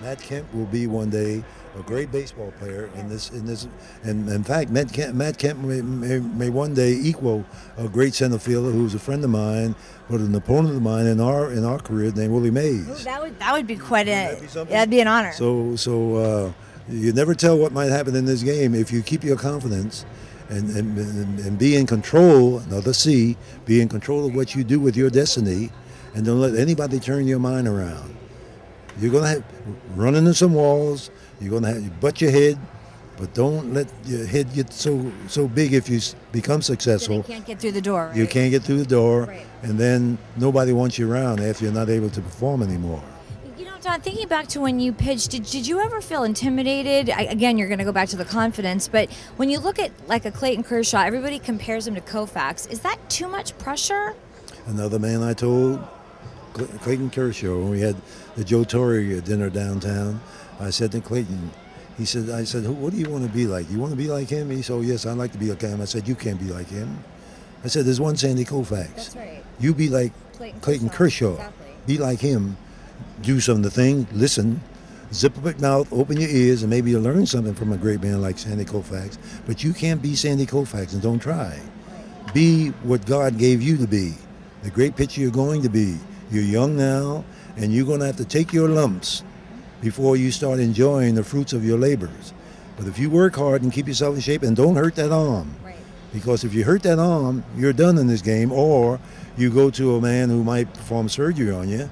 Matt Kemp will be one day a great baseball player and in fact, Matt Kemp may one day equal a great center fielder who's a friend of mine, but an opponent of mine in our career named Willie Mays. Ooh, that would be quite that'd be an honor. So you never tell what might happen in this game if you keep your confidence and be in control. Another C, be in control of what you do with your destiny, and don't let anybody turn your mind around. You're gonna have run into some walls. You're gonna have you butt your head, but don't let your head get so big if you become successful. So they can't get through the door. Right? You can't get through the door, right. And then nobody wants you around after you're not able to perform anymore. You know, Don, thinking back to when you pitched, did you ever feel intimidated? Again, you're going to go back to the confidence, but when you look at like a Clayton Kershaw, everybody compares him to Koufax. Is that too much pressure? Another man I told, Clayton Kershaw, when we had the Joe Torre dinner downtown, I said to Clayton, I said, what do you want to be like? You want to be like him? He said, oh, yes, I'd like to be like him. I said, you can't be like him. I said, there's one Sandy Koufax. That's right. You be like Clayton Kershaw. Exactly. Be like him. Do some of the things, listen, zip up your mouth, open your ears, and maybe you'll learn something from a great man like Sandy Koufax. But you can't be Sandy Koufax, and don't try. Right. Be what God gave you to be, the great pitcher you're going to be. You're young now, and you're going to have to take your lumps before you start enjoying the fruits of your labors. But if you work hard and keep yourself in shape, and don't hurt that arm, right. Because if you hurt that arm, you're done in this game, or you go to a man who might perform surgery on you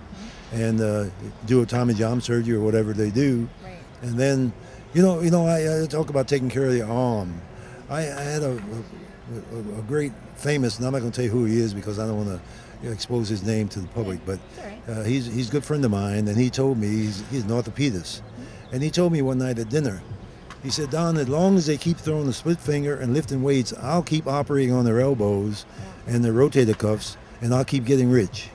and do a Tommy John surgery or whatever they do. Right. And then, I talk about taking care of the arm. I had a great famous, and I'm not going to tell you who he is because I don't want to expose his name to the public, but he's a good friend of mine, and he told me, he's an orthopedist, and he told me one night at dinner, he said, Don, as long as they keep throwing the split finger and lifting weights, I'll keep operating on their elbows and their rotator cuffs, and I'll keep getting rich.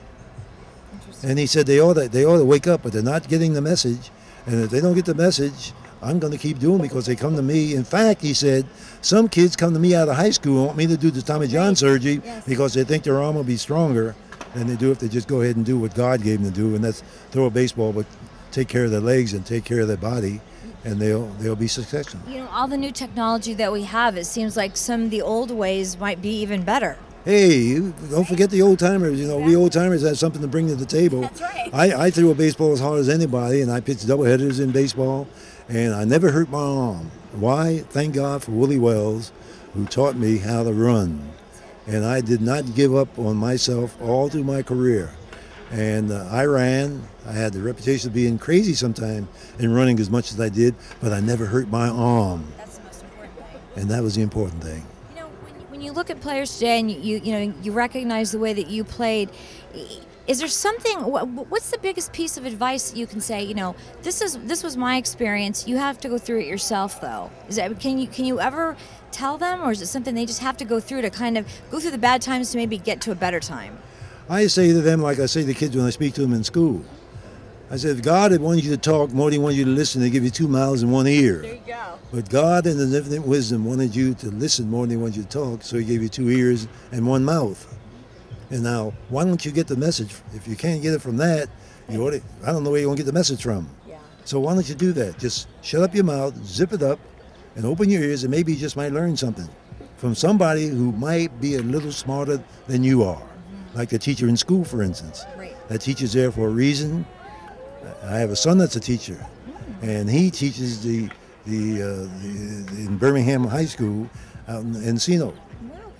And he said they ought to wake up, but they're not getting the message, and if they don't get the message, I'm going to keep doing it because they come to me. In fact, he said, some kids come to me out of high school and want me to do the Tommy John surgery because they think their arm will be stronger than they do if they just go ahead and do what God gave them to do, and that's throw a baseball, but take care of their legs and take care of their body, and they'll be successful. You know, all the new technology that we have, it seems like some of the old ways might be even better. Hey, don't forget the old timers. You know, we old timers have something to bring to the table. That's right. I threw a baseball as hard as anybody, and I pitched doubleheaders in baseball, and I never hurt my arm. Why? Thank God for Willie Wells, who taught me how to run. And I did not give up on myself all through my career. And I ran. I had the reputation of being crazy sometimes in running as much as I did, but I never hurt my arm. That's the most important thing. And that was the important thing. You know, when you look at players today and you recognize the way that you played, is there something? What's the biggest piece of advice that you can say? You know, this was my experience. You have to go through it yourself, though. Can you ever tell them, or is it something they just have to go through to kind of go through the bad times to maybe get to a better time? I say to them, like I say to kids when I speak to them in school, I said, if God had wanted you to talk more than he wanted you to listen, he'd give you 2 mouths and 1 ear. There you go. But God in his infinite wisdom wanted you to listen more than he wanted you to talk, so he gave you 2 ears and 1 mouth. And now, why don't you get the message? If you can't get it from that, I don't know where you're going to get the message from. Yeah. So why don't you do that? Just shut up your mouth, zip it up, and open your ears, and maybe you just might learn something from somebody who might be a little smarter than you are. Like the teacher in school, for instance. Right. That teacher's there for a reason. I have a son that's a teacher, and he teaches in Birmingham High School out in Encino.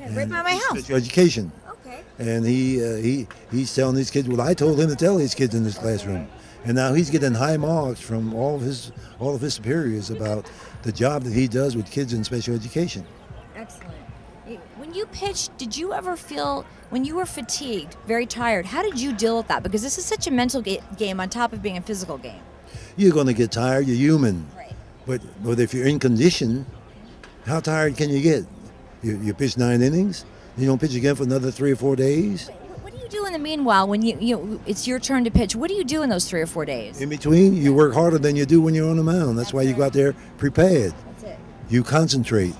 Okay. Right by my house. Special education. Okay. And he's telling these kids what I told him to tell these kids in this classroom. And now he's getting high marks from all of his superiors about the job that he does with kids in special education. Excellent. When you pitched, did you ever feel, when you were fatigued, very tired, how did you deal with that? Because this is such a mental game on top of being a physical game. You're going to get tired. You're human. Right. But if you're in condition, how tired can you get? You pitch 9 innings, you don't pitch again for another 3 or 4 days. What do you do in the meanwhile when it's your turn to pitch? What do you do in those 3 or 4 days? In between, you work harder than you do when you're on the mound. That's why you go out there prepared. That's it. You concentrate,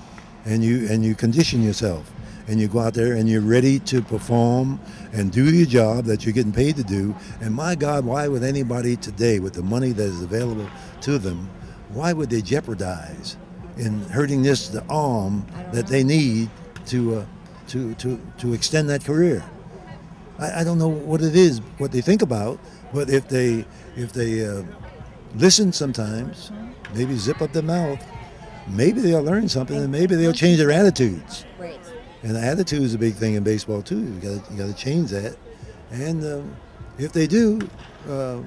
and you condition yourself. and you go out there and you're ready to perform and do your job that you're getting paid to do. And my God, why would anybody today, with the money that is available to them, why would they jeopardize in hurting the arm that they need to extend that career? I don't know what it is, what they think about, but if they listen sometimes, maybe zip up their mouth, maybe they'll learn something, and maybe they'll change their attitudes. Right. And the attitude is a big thing in baseball too. You got to change that, and if they do, a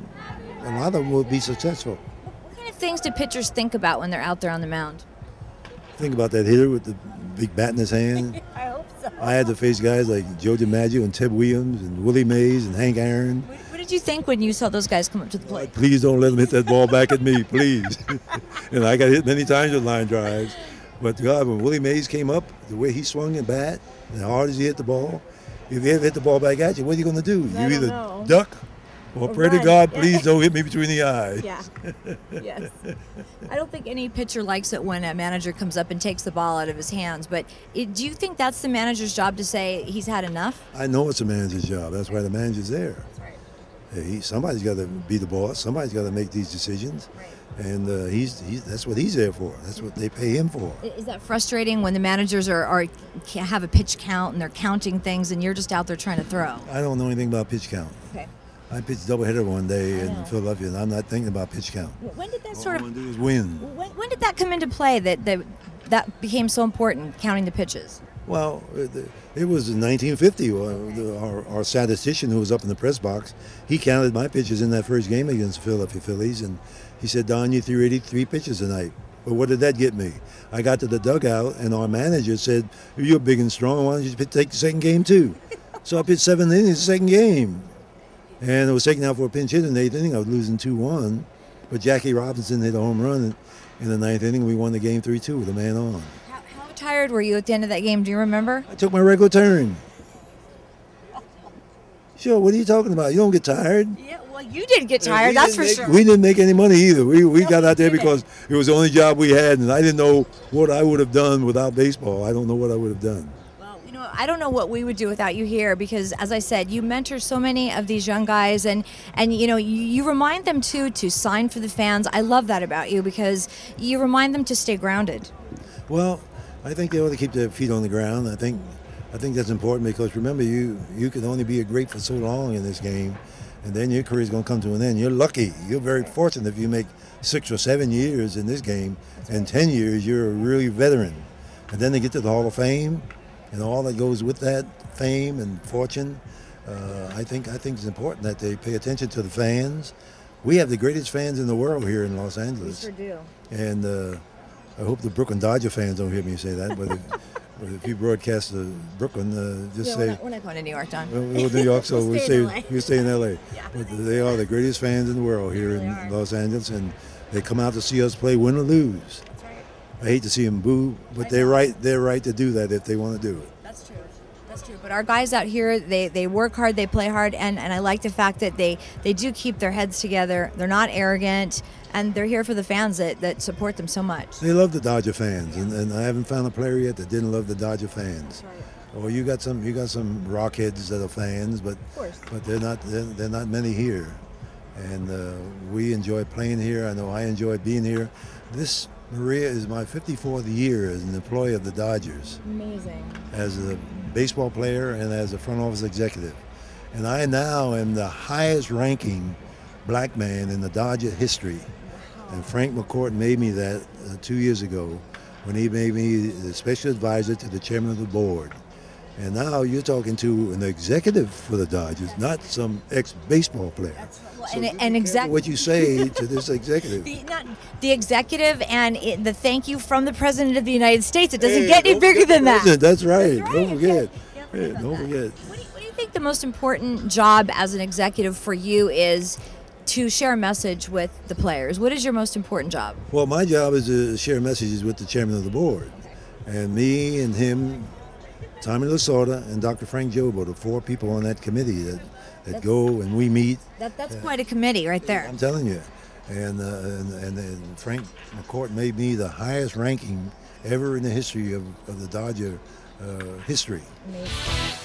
lot of them will be successful. What kind of things do pitchers think about when they're out there on the mound? Think about that hitter with the big bat in his hand. I hope so. I had to face guys like Joe DiMaggio and Ted Williams and Willie Mays and Hank Aaron. What did you think when you saw those guys come up to the plate? Please don't let them hit that ball back at me, please. And I got hit many times with line drives. But God, when Willie Mays came up, the way he swung the bat, and how hard as he hit the ball, if he ever hit the ball back at you, what are you going to do? You either duck or pray to God, please don't hit me between the eyes. Yeah. Yes. I don't think any pitcher likes it when a manager comes up and takes the ball out of his hands. But do you think that's the manager's job to say he's had enough? I know it's a manager's job. That's why the manager's there. That's right. Somebody's got to be the boss. Somebody's got to make these decisions. Right. And that's what he's there for. That's what they pay him for. Is that frustrating when the managers have a pitch count and they're counting things and you're just out there trying to throw? I don't know anything about pitch count. Okay. I pitched doubleheader one day in Philadelphia, and I'm not thinking about pitch count. When did that All I want to do is win. When did that come into play that became so important, counting the pitches? Well, it was in 1950. Our statistician who was up in the press box, he counted my pitches in that first game against the Philadelphia Phillies, and he said, Don, you threw 83 pitches tonight. But what did that get me? I got to the dugout, and our manager said, you're big and strong, why don't you take the second game too? So I pitched 7 innings the second game. And it was taken out for a pinch hit in the 8th inning. I was losing 2-1. But Jackie Robinson hit a home run in the 9th inning. We won the game 3-2 with a man on. How tired were you at the end of that game? Do you remember? I took my regular turn. Sure, what are you talking about? You don't get tired. Yeah, well, you did get tired, that's for sure. We didn't make any money either. We got out there because it was the only job we had, and I didn't know what I would have done without baseball. I don't know what I would have done. I don't know what we would do without you here because, as I said, you mentor so many of these young guys, and you remind them too to sign for the fans. I love that about you because you remind them to stay grounded. Well, I think they ought to keep their feet on the ground. I think that's important because remember, you can only be a great for so long in this game, and then your career is going to come to an end. You're lucky. You're very fortunate if you make 6 or 7 years in this game, and 10 years you're a really veteran, and then they get to the Hall of Fame. And all that goes with that, fame and fortune. I think it's important that they pay attention to the fans. We have the greatest fans in the world here in Los Angeles. We sure do. And I hope the Brooklyn Dodger fans don't hear me say that, but if you broadcast to Brooklyn, just say... We're not going to New York, Don. Well, New York, so we stay in L.A. Yeah. But they are the greatest fans in the world here in Los Angeles, and they come out to see us play, win or lose. I hate to see them boo, but they're right to do that if they want to do it. That's true. That's true. But our guys out here, they work hard, they play hard, and I like the fact that they do keep their heads together. They're not arrogant, and they're here for the fans that support them so much. They love the Dodger fans, and I haven't found a player yet that didn't love the Dodger fans. Right. Or you got some rockheads that are fans, but they're not many here, and we enjoy playing here. I know I enjoy being here. This, Maria, is my 54th year as an employee of the Dodgers. Amazing. As a baseball player and as a front office executive. And I now am the highest ranking black man in the Dodger history. Wow. And Frank McCourt made me that 2 years ago when he made me the special advisor to the chairman of the board. And now you're talking to an executive for the Dodgers, not some ex-baseball player. So what you say to this executive. The executive and the thank you from the President of the United States. It doesn't get any bigger than that. That's right. Don't forget. Don't forget. What do you think the most important job as an executive for you is to share a message with the players? What is your most important job? Well, my job is to share messages with the chairman of the board. And me and him, Tommy Lasorda, and Dr. Frank Job are the 4 people on that committee that go and we meet. That's quite a committee right there. I'm telling you. And Frank McCourt made me the highest ranking ever in the history of the Dodger history. Amazing.